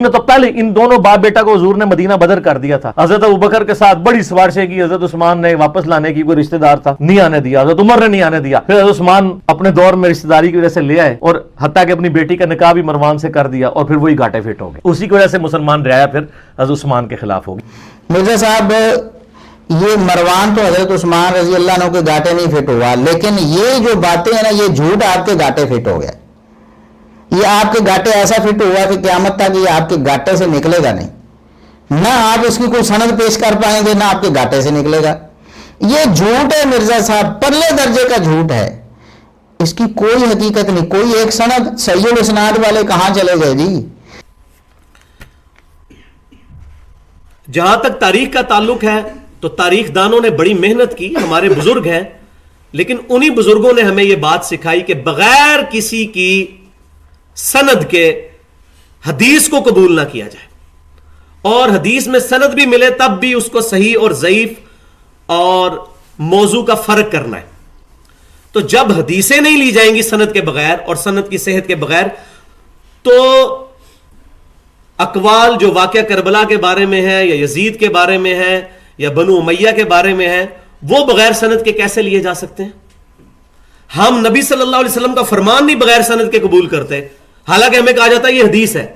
نے تو پہلے ان دونوں باپ بیٹا کو حضور نے مدینہ بدر کر دیا تھا. حضرت ابوبکر کے ساتھ بڑی سفارشیں کی, حضرت عثمان نے واپس لانے کی, کوئی رشتہ دار تھا نہیں آنے دیا, حضرت عمر نے نہیں آنے دیا, پھر حضرت عثمان اپنے دور میں رشتہ داری کی وجہ سے لے آئے اور حتیٰ کہ اپنی بیٹی کا نکاح بھی مروان سے کر دیا, اور پھر وہی گھاٹے فٹ ہو گئے. اسی کی وجہ سے مسلمان رعایا پھر حضرت عثمان کے خلاف ہو گئی. مرزا صاحب یہ مروان تو حضرت عثمان رضی اللہ عنہ کے گاٹے نہیں فٹ ہوا, لیکن یہ جو باتیں ہیں نا یہ جھوٹ آپ کے گاٹے فٹ ہو گیا. یہ آپ کے گاٹے ایسا فٹ ہوا کہ قیامت تک یہ آپ کے گاٹے سے نکلے گا نہیں, نہ آپ اس کی کوئی سند پیش کر پائیں گے, نہ آپ کے گاٹے سے نکلے گا. یہ جھوٹ ہے مرزا صاحب, پرلے درجے کا جھوٹ ہے, اس کی کوئی حقیقت نہیں. کوئی ایک سند صحیح الاسناد والے کہاں چلے گئے جی. جہاں تک تاریخ کا تعلق ہے تو تاریخ دانوں نے بڑی محنت کی, ہمارے بزرگ ہیں, لیکن انہی بزرگوں نے ہمیں یہ بات سکھائی کہ بغیر کسی کی سند کے حدیث کو قبول نہ کیا جائے, اور حدیث میں سند بھی ملے تب بھی اس کو صحیح اور ضعیف اور موضوع کا فرق کرنا ہے. تو جب حدیثیں نہیں لی جائیں گی سند کے بغیر اور سند کی صحت کے بغیر, تو اقوال جو واقعہ کربلا کے بارے میں ہے یا یزید کے بارے میں ہے یا بنو امیہ کے بارے میں ہے, وہ بغیر سند کے کیسے لیے جا سکتے ہیں. ہم نبی صلی اللہ علیہ وسلم کا فرمان نہیں بغیر سند کے قبول کرتے, حالانکہ ہمیں کہا جاتا ہے یہ حدیث ہے.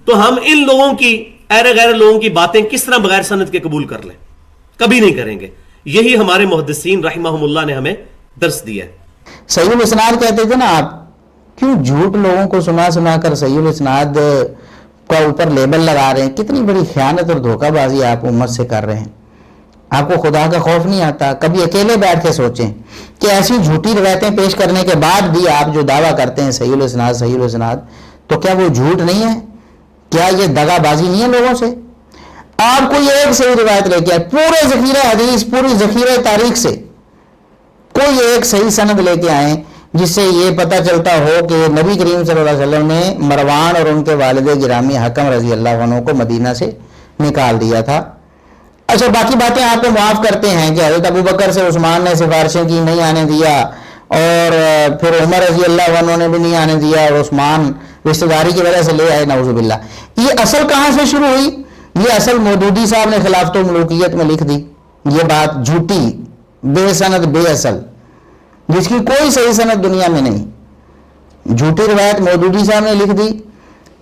تو ہم ان لوگوں کی ایرے غیر لوگوں کی باتیں کس طرح بغیر سند کے قبول کر لیں؟ کبھی نہیں کریں گے. یہی ہمارے محدثین رحمہم اللہ نے ہمیں درس دیا ہے. صحیح الاسناد کہتے تھے نا آپ, کیوں جھوٹ لوگوں کو سنا سنا کر صحیح الاسناد کا اوپر لیبل لگا رہے ہیں؟ کتنی بڑی خیانت اور دھوکہ بازی آپ امت سے کر رہے ہیں. آپ کو خدا کا خوف نہیں آتا؟ کبھی اکیلے بیٹھ کے سوچیں کہ ایسی جھوٹی روایتیں پیش کرنے کے بعد بھی آپ جو دعویٰ کرتے ہیں صحیح الاسناد صحیح الاسناد, تو کیا وہ جھوٹ نہیں ہے؟ کیا یہ دغا بازی نہیں ہے لوگوں سے؟ آپ کوئی ایک صحیح روایت لے کے آئے, پورے ذخیرہ حدیث پوری ذخیرہ تاریخ سے کوئی ایک صحیح سند لے کے آئیں جس سے یہ پتہ چلتا ہو کہ نبی کریم صلی اللہ علیہ وسلم نے مروان اور ان کے والد گرامی حکم رضی اللہ عنہ کو مدینہ سے نکال دیا تھا. اچھا, باقی باتیں آپ کو معاف کرتے ہیں کہ حضرت ابوبکر سے عثمان نے سفارشیں کی, نہیں آنے دیا, اور پھر عمر رضی اللہ عنہ نے بھی نہیں آنے دیا, اور عثمان رشتہ داری کی وجہ سے لے آئے, نعوذ باللہ. یہ اصل کہاں سے شروع ہوئی؟ یہ اصل مودودی صاحب نے خلافت الملوکیت میں لکھ دی. یہ بات جھوٹی بے سند بے اصل, جس کی کوئی صحیح سند دنیا میں نہیں, جھوٹی روایت مودودی صاحب نے لکھ دی,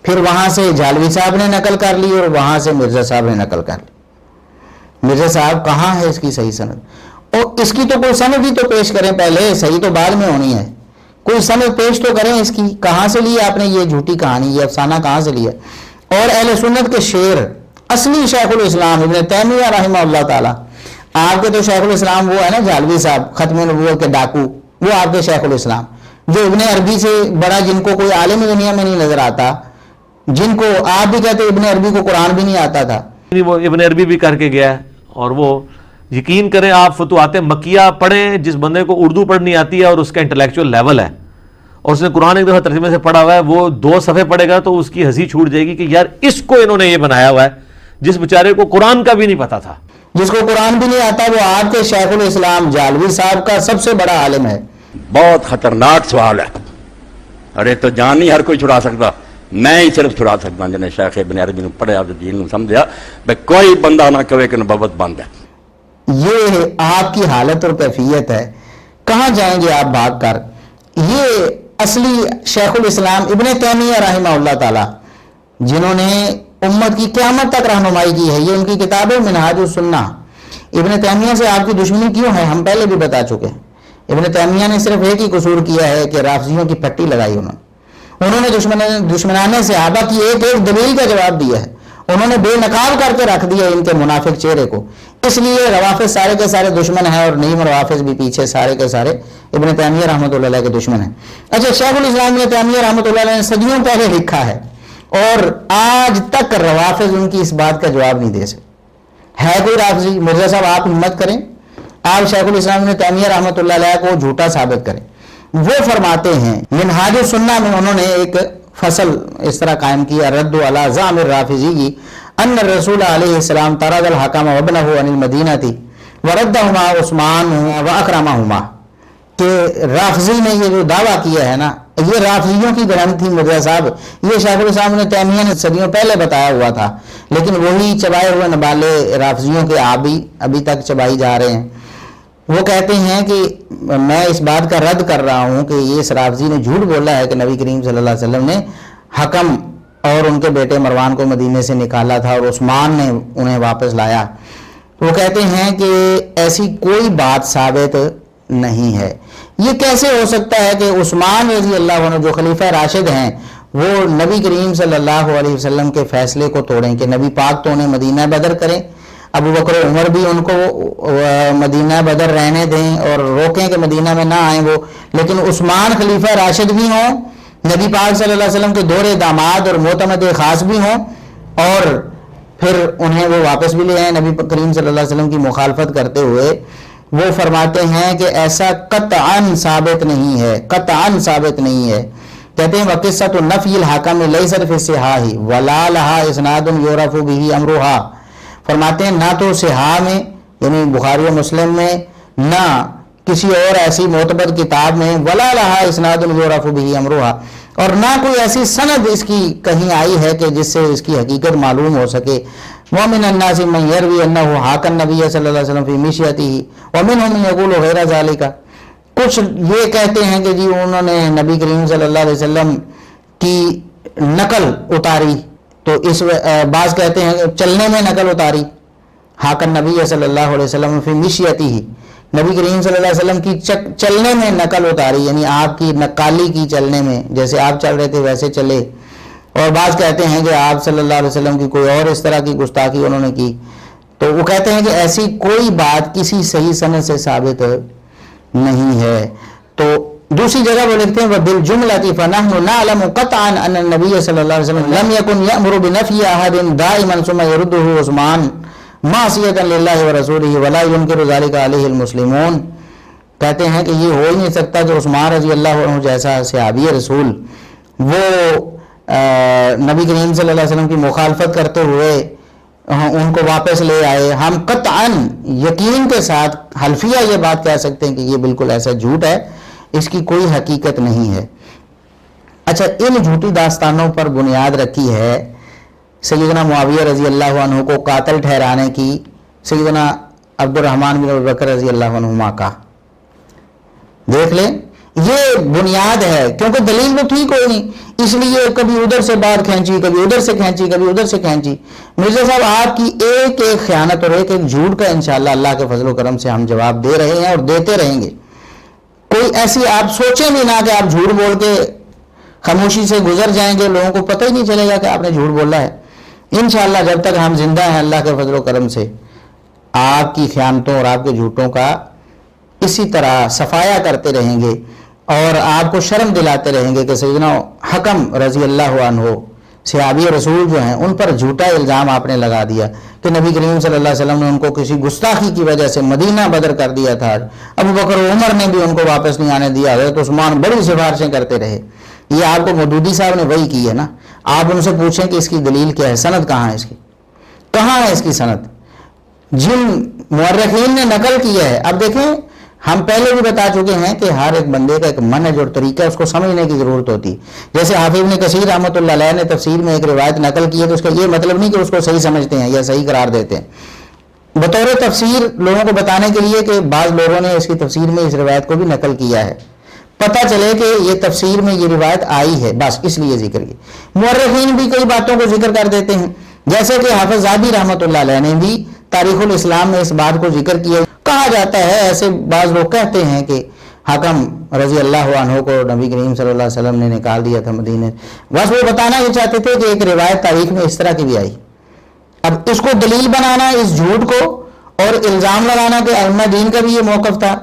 پھر وہاں سے جالوی صاحب نے نقل کر لی, اور وہاں سے مرزا صاحب نے نقل کر لی. مرزا صاحب کہاں ہے اس کی صحیح سند؟ اور اس کی تو کوئی سند ہی تو پیش کریں پہلے, صحیح تو بعد میں ہونی ہے. کوئی سند پیش تو کریں اس کی. کہاں سے لی آپ نے یہ جھوٹی کہانی, یہ افسانہ کہاں سے لیا؟ اور اہل سنت کے شیر اصلی شیخ الاسلام ابن تیمیہ رحمہ اللہ تعالی, آپ کے تو شیخ الاسلام وہ ہے نا جالوی صاحب ختم نبوت کے ڈاکو, وہ آپ کے شیخ الاسلام, جو ابن عربی سے بڑا, جن کو کوئی عالم دنیا میں نہیں نظر آتا, جن کو آپ بھی کہتے ابن عربی کو قرآن بھی نہیں آتا تھا. وہ ابن عربی بھی کر کے گیا ہے, اور وہ یقین کریں آپ فتوحات مکیہ پڑھیں, جس بندے کو اردو پڑھنی آتی ہے اور اس کا انٹلیکچوئل لیول ہے, اور اس نے قرآن ایک دفعہ ترجمے سے پڑھا ہوا ہے, وہ 2 صفحے پڑھے گا تو اس کی ہنسی چھوٹ جائے گی کہ یار اس کو انہوں نے یہ بنایا ہوا ہے, جس بیچارے کو قرآن کا بھی نہیں پتا تھا. جس کو قرآن بھی نہیں آتا وہ آپ کے شیخ الاسلام جالوی صاحب کا سب سے بڑا عالم ہے. بہت خطرناک سوال ہے. ارے تو جان نہیں ہر کوئی چھڑا سکتا, میں ہی صرف چھڑا سکتا جنہیں شیخ ابن عربی نے پڑھیا تو دین نے سمجھا. بھائی کوئی بندہ نہ کہے کہ نبوت بند ہے. یہ آپ کی حالت اور کیفیت ہے. کہاں جائیں گے آپ بھاگ کر؟ یہ اصلی شیخ الاسلام ابن تیمیہ رحمہ اللہ تعالی, جنہوں نے امت کی قیامت تک رہنمائی کی ہے, یہ ان کی کتاب ہے منہاج السنہ. ابن تیمیہ سے آپ کی دشمنی کیوں ہے ہم پہلے بھی بتا چکے ہیں. ابن تیمیہ نے صرف ایک ہی قصور کیا ہے کہ رافضیوں کی پٹی لگائی. انہوں نے دشمنان صحابہ کی ایک ایک دلیل کا جواب دیا ہے. انہوں نے بے نقاب کر کے رکھ دیا ان کے منافق چہرے کو. اس لیے روافض سارے کے سارے دشمن ہیں, اور نیم روافض بھی پیچھے سارے کے سارے ابن تیمیہ رحمۃ اللہ علیہ کے دشمن ہیں. اچھا, شیخ الاسلام ابن تیمیہ رحمۃ اللہ علیہ نے صدیوں پہلے لکھا ہے, اور آج تک روافض ان کی اس بات کا جواب نہیں دے سکتے. ہے کوئی رافضی؟ مرزا صاحب آپ ہمت کریں, آپ شیخ الاسلام ابن تیمیہ رحمۃ اللہ علیہ کو جھوٹا ثابت کریں. وہ فرماتے ہیں منہاج السنہ میں, انہوں نے ایک فصل اس طرح قائم کیا, رد علی زعم الرافضی ان الرسول علیہ السلام طرد الحکم وابنہ عن المدینہ وردہما عثمان واکرمہما, کہ رافضی نے یہ جو دعویٰ کیا ہے نا یہ رافضیوں کی گرنتھ تھی مرزا صاحب، یہ شیخ الاسلام ابن تیمیہ نے صدیوں پہلے بتایا ہوا تھا، لیکن وہی چبائے ہوئے نبالے رافضیوں کے ابھی تک چبائی جا رہے ہیں۔ وہ کہتے ہیں کہ میں اس بات کا رد کر رہا ہوں کہ یہ اس رافضی نے جھوٹ بولا ہے کہ نبی کریم صلی اللہ علیہ وسلم نے حکم اور ان کے بیٹے مروان کو مدینے سے نکالا تھا اور عثمان نے انہیں واپس لایا۔ وہ کہتے ہیں کہ ایسی کوئی بات ثابت نہیں ہے۔ یہ کیسے ہو سکتا ہے کہ عثمان رضی اللہ عنہ جو خلیفہ راشد ہیں وہ نبی کریم صلی اللہ علیہ وسلم کے فیصلے کو توڑیں کہ نبی پاک تو انہیں مدینہ بدر کریں، ابو بکر و عمر بھی ان کو مدینہ بدر رہنے دیں اور روکیں کہ مدینہ میں نہ آئیں وہ، لیکن عثمان خلیفہ راشد بھی ہوں، نبی پاک صلی اللہ علیہ وسلم کے دور داماد اور معتمد خاص بھی ہوں، اور پھر انہیں وہ واپس بھی لے آئیں نبی کریم صلی اللہ علیہ وسلم کی مخالفت کرتے ہوئے۔ وہ فرماتے ہیں کہ ایسا قطعاً ثابت نہیں ہے، قطعاً ثابت نہیں ہے۔ کہتے ہیں وَقِصَّةُ النَّفْيِ الْحَكَمِ لَيْسَتْ فِي الصِّحَاحِ وَلَا لَهَا إِسْنَادٌ يُعْرَفُ بِهِ أَمْرُهَا۔ فرماتے ہیں نہ تو صحاح میں یعنی بخاری و مسلم میں، نہ کسی اور ایسی معتبر کتاب میں، وَلَا لَهَا إِسْنَادٌ يُعْرَفُ بِهِ أَمْرُهَا، اور نہ کوئی ایسی سند اس کی کہیں آئی ہے کہ جس سے اس کی حقیقت معلوم ہو سکے۔ وَمِنَ النَّاسِ مَن يَرْوِي أَنَّهُ حَاكَ النَّبِيَّ صلی اللہ علیہ وسلم فِي مِشْيَتِهِ وَمِنْهُم مَن يَقُولُ غَيْرَ ذَلِكَ۔ کچھ یہ کہتے ہیں کہ جی انہوں نے نبی کریم صلی اللہ علیہ وسلم کی نقل اتاری، تو اس بعض کہتے ہیں کہ چلنے میں نقل اتاری، حَاكَ النَّبِيَّ صلی اللہ علیہ وسلم فِي مِشْيَتِهِ، نبی کریم صلی اللہ علیہ وسلم کی چلنے میں نقل اتاری، یعنی آپ کی نقالی کی چلنے میں، جیسے آپ چل رہے تھے ویسے چلے۔ اور بعض کہتے ہیں کہ آپ صلی اللہ علیہ وسلم کی کوئی اور اس طرح کی گستاخی انہوں نے کی، تو وہ کہتے ہیں کہ ایسی کوئی بات کسی صحیح سند سے ثابت نہیں ہے۔ تو دوسری جگہ وہ لکھتے ہیں وَبِالْجُمْلَةِ فَنَحْنُ نَعْلَمُ قَطْعًا أَنَّ النَّبِيَّ صلی اللہ علیہ وسلم لَمْ يَكُنْ يَأْمُرُ بِنَفْيِ أَحَدٍ دَائِمًا ثُمَّ يَرُدُّهُ عثمان مَعْصِيَةً لِلَّهِ وَرَسُولِهِ وَلَا يُنْكِرُ ذَلِكَ عَلَيْهِ الْمُسْلِمُونَ۔ کہتے ہیں کہ یہ ہو ہی نہیں سکتا کہ عثمان رضی اللہ عنہ جیسا صحابی رسول وہ نبی کریم صلی اللہ علیہ وسلم کی مخالفت کرتے ہوئے ان کو واپس لے آئے۔ ہم قطعاً یقین کے ساتھ حلفیہ یہ بات کہہ سکتے ہیں کہ یہ بالکل ایسا جھوٹ ہے، اس کی کوئی حقیقت نہیں ہے۔ اچھا، ان جھوٹی داستانوں پر بنیاد رکھی ہے سیدنا معاویہ رضی اللہ عنہ کو قاتل ٹھہرانے کی سیدنا عبد الرحمن بن ابی بکر رضی اللہ عنہما کا۔ دیکھ لیں، یہ بنیاد ہے، کیونکہ دلیل تو ٹھیک کوئی نہیں، اس لیے کبھی ادھر سے بات کھینچی، کبھی ادھر سے کھینچی، کبھی ادھر سے کھینچی۔ مرزا صاحب آپ کی ایک ایک خیانت اور ایک ایک جھوٹ کا انشاءاللہ اللہ کے فضل و کرم سے ہم جواب دے رہے ہیں اور دیتے رہیں گے۔ کوئی ایسی آپ سوچیں بھی نہ کہ آپ جھوٹ بول کے خاموشی سے گزر جائیں گے، لوگوں کو پتہ ہی نہیں چلے گا کہ آپ نے جھوٹ بولا ہے۔ انشاءاللہ جب تک ہم زندہ ہیں اللہ کے فضل و کرم سے آپ کی خیانتوں اور آپ کے جھوٹوں کا اسی طرح صفایا کرتے رہیں گے اور آپ کو شرم دلاتے رہیں گے کہ سیدنا حکم رضی اللہ عنہ صحابی رسول جو ہیں ان پر جھوٹا الزام آپ نے لگا دیا کہ نبی کریم صلی اللہ علیہ وسلم نے ان کو کسی گستاخی کی وجہ سے مدینہ بدر کر دیا تھا، ابو بکر و عمر نے بھی ان کو واپس نہیں آنے دیا، حضرت عثمان بڑی سفارشیں کرتے رہے۔ یہ آپ کو مودودی صاحب نے وہی کی ہے نا، آپ ان سے پوچھیں کہ اس کی دلیل کیا ہے، سند کہاں ہے اس کی، کہاں ہے اس کی سند؟ جن مورخین نے نقل کیا ہے، اب دیکھیں ہم پہلے بھی بتا چکے ہیں کہ ہر ایک بندے کا ایک منہج اور طریقہ اس کو سمجھنے کی ضرورت ہوتی ہے۔ جیسے حافظ ابن کثیر رحمۃ اللہ علیہ نے تفسیر میں ایک روایت نقل کی ہے تو اس کا یہ مطلب نہیں کہ اس کو صحیح سمجھتے ہیں یا صحیح قرار دیتے ہیں، بطور تفسیر لوگوں کو بتانے کے لیے کہ بعض لوگوں نے اس کی تفسیر میں اس روایت کو بھی نقل کیا ہے، پتہ چلے کہ یہ تفسیر میں یہ روایت آئی ہے، بس اس لیے ذکر کی۔ مورخین بھی کئی باتوں کو ذکر کر دیتے ہیں، جیسے کہ حافظ ذہبی رحمۃ اللہ علیہ نے بھی تاریخ الاسلام میں اس بات کو ذکر کیا۔ کہا جاتا ہے، ایسے بعض لوگ کہتے ہیں کہ حکم رضی اللہ عنہ کو نبی کریم صلی اللہ علیہ وسلم نے نکال دیا تھا مدینے، بس وہ بتانا یہ چاہتے تھے کہ ایک روایت تاریخ میں اس طرح کی بھی آئی۔ اب اس کو دلیل بنانا اس جھوٹ کو اور الزام لگانا کہ ائمہ دین کا بھی یہ موقف تھا،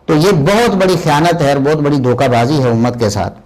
تو یہ بہت بڑی خیانت ہے اور بہت بڑی دھوکہ بازی ہے امت کے ساتھ۔